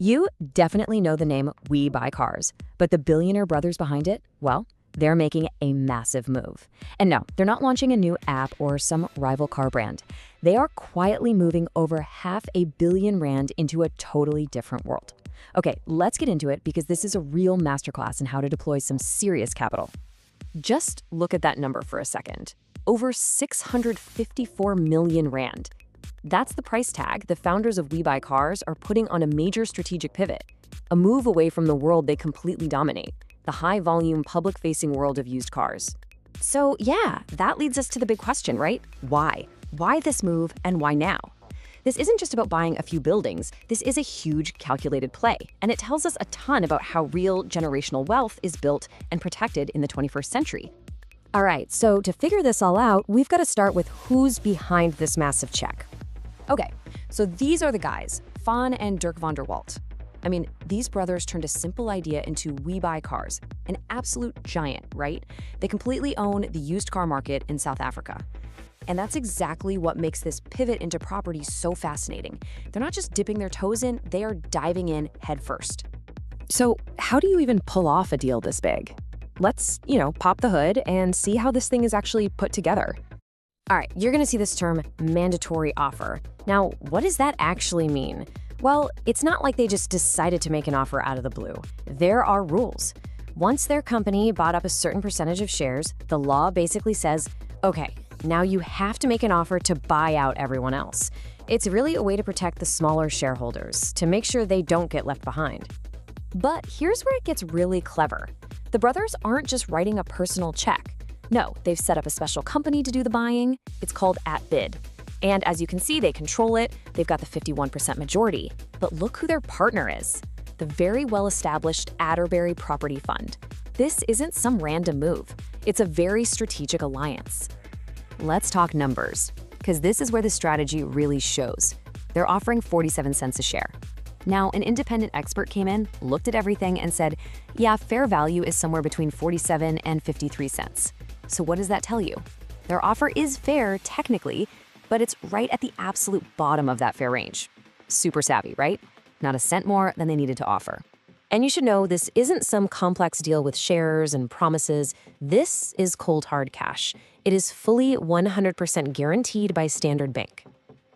You definitely know the name WeBuyCars, but the billionaire brothers behind it, well, they're making a massive move. And no, they're not launching a new app or some rival car brand. They are quietly moving over R500 million into a totally different world. Okay, let's get into it because this is a real masterclass in how to deploy some serious capital. Just look at that number for a second. Over R654 million. That's the price tag the founders of WeBuyCars are putting on a major strategic pivot, a move away from the world they completely dominate, the high-volume, public-facing world of used cars. So yeah, that leads us to the big question, right? Why? Why this move and why now? This isn't just about buying a few buildings. This is a huge calculated play, and it tells us a ton about how real generational wealth is built and protected in the 21st century. All right, so to figure this all out, we've got to start with who's behind this massive check. Okay, so these are the guys, Faan and Dirk van der Walt. I mean, these brothers turned a simple idea into WeBuyCars, an absolute giant, right? They completely own the used car market in South Africa. And that's exactly what makes this pivot into property so fascinating. They're not just dipping their toes in, they are diving in headfirst. So how do you even pull off a deal this big? Let's, pop the hood and see how this thing is actually put together. All right, you're going to see this term mandatory offer. Now, what does that actually mean? Well, it's not like they just decided to make an offer out of the blue. There are rules. Once their company bought up a certain percentage of shares, the law basically says, okay, now you have to make an offer to buy out everyone else. It's really a way to protect the smaller shareholders, to make sure they don't get left behind. But here's where it gets really clever. The brothers aren't just writing a personal check. No, they've set up a special company to do the buying. It's called AttBid. And as you can see, they control it. They've got the 51% majority. But look who their partner is. The very well-established Atterbury Property Fund. This isn't some random move. It's a very strategic alliance. Let's talk numbers, because this is where the strategy really shows. They're offering 47 cents a share. Now, an independent expert came in, looked at everything, and said, yeah, fair value is somewhere between 47 and 53 cents. So what does that tell you? Their offer is fair, technically, but it's right at the absolute bottom of that fair range. Super savvy, right? Not a cent more than they needed to offer. And you should know this isn't some complex deal with shares and promises. This is cold hard cash. It is fully 100% guaranteed by Standard Bank.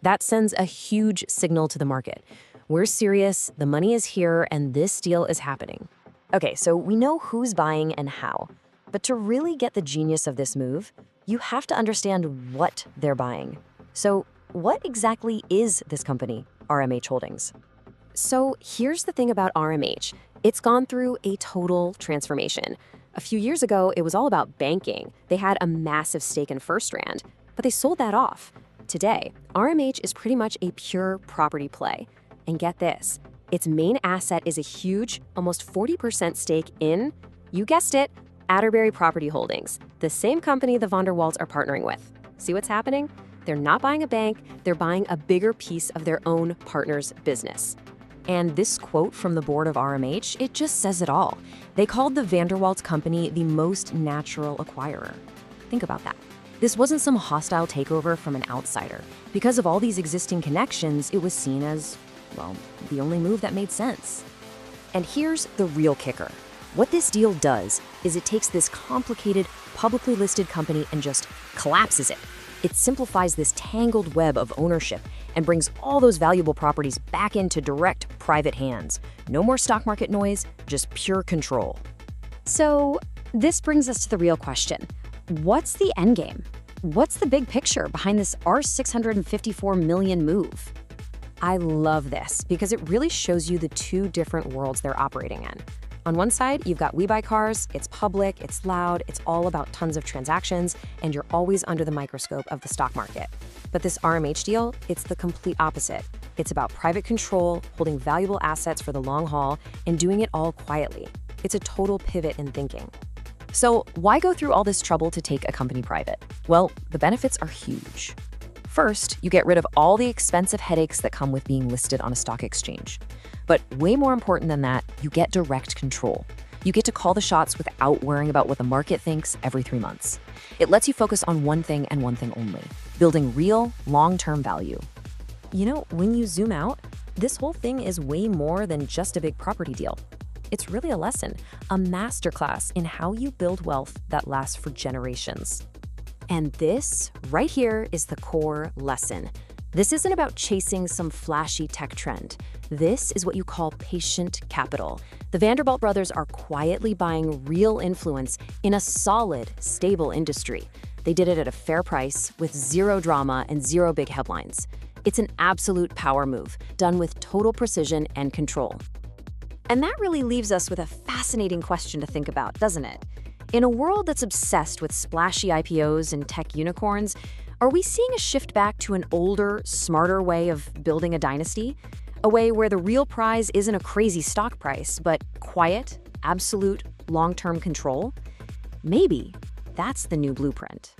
That sends a huge signal to the market. We're serious, the money is here, and this deal is happening. Okay, so we know who's buying and how. But to really get the genius of this move, you have to understand what they're buying. So what exactly is this company, RMH Holdings? So here's the thing about RMH. It's gone through a total transformation. A few years ago, it was all about banking. They had a massive stake in FirstRand, but they sold that off. Today, RMH is pretty much a pure property play. And get this, its main asset is a huge, almost 40% stake in, you guessed it, Atterbury Property Holdings, the same company the van der Walts are partnering with. See what's happening? They're not buying a bank, they're buying a bigger piece of their own partner's business. And this quote from the board of RMH, it just says it all. They called the van der Walts company the most natural acquirer. Think about that. This wasn't some hostile takeover from an outsider. Because of all these existing connections, it was seen as, well, the only move that made sense. And here's the real kicker. What this deal does is it takes this complicated, publicly listed company and just collapses it. It simplifies this tangled web of ownership and brings all those valuable properties back into direct private hands. No more stock market noise, just pure control. So this brings us to the real question. What's the endgame? What's the big picture behind this R654 million move? I love this because it really shows you the two different worlds they're operating in. On one side, you've got WeBuyCars, it's public, it's loud, it's all about tons of transactions, and you're always under the microscope of the stock market. But this RMH deal, it's the complete opposite. It's about private control, holding valuable assets for the long haul, and doing it all quietly. It's a total pivot in thinking. So why go through all this trouble to take a company private? Well, the benefits are huge. First, you get rid of all the expensive headaches that come with being listed on a stock exchange. But way more important than that, you get direct control. You get to call the shots without worrying about what the market thinks every 3 months. It lets you focus on one thing and one thing only, building real, long-term value. You know, when you zoom out, This whole thing is way more than just a big property deal. It's really a lesson, a masterclass in how you build wealth that lasts for generations. And this, right here, is the core lesson. This isn't about chasing some flashy tech trend. This is what you call patient capital. The Vanderbilt brothers are quietly buying real influence in a solid, stable industry. They did it at a fair price, with zero drama and zero big headlines. It's an absolute power move, done with total precision and control. And that really leaves us with a fascinating question to think about, doesn't it? In a world that's obsessed with splashy IPOs and tech unicorns, are we seeing a shift back to an older, smarter way of building a dynasty? A way where the real prize isn't a crazy stock price, but quiet, absolute, long-term control? Maybe that's the new blueprint.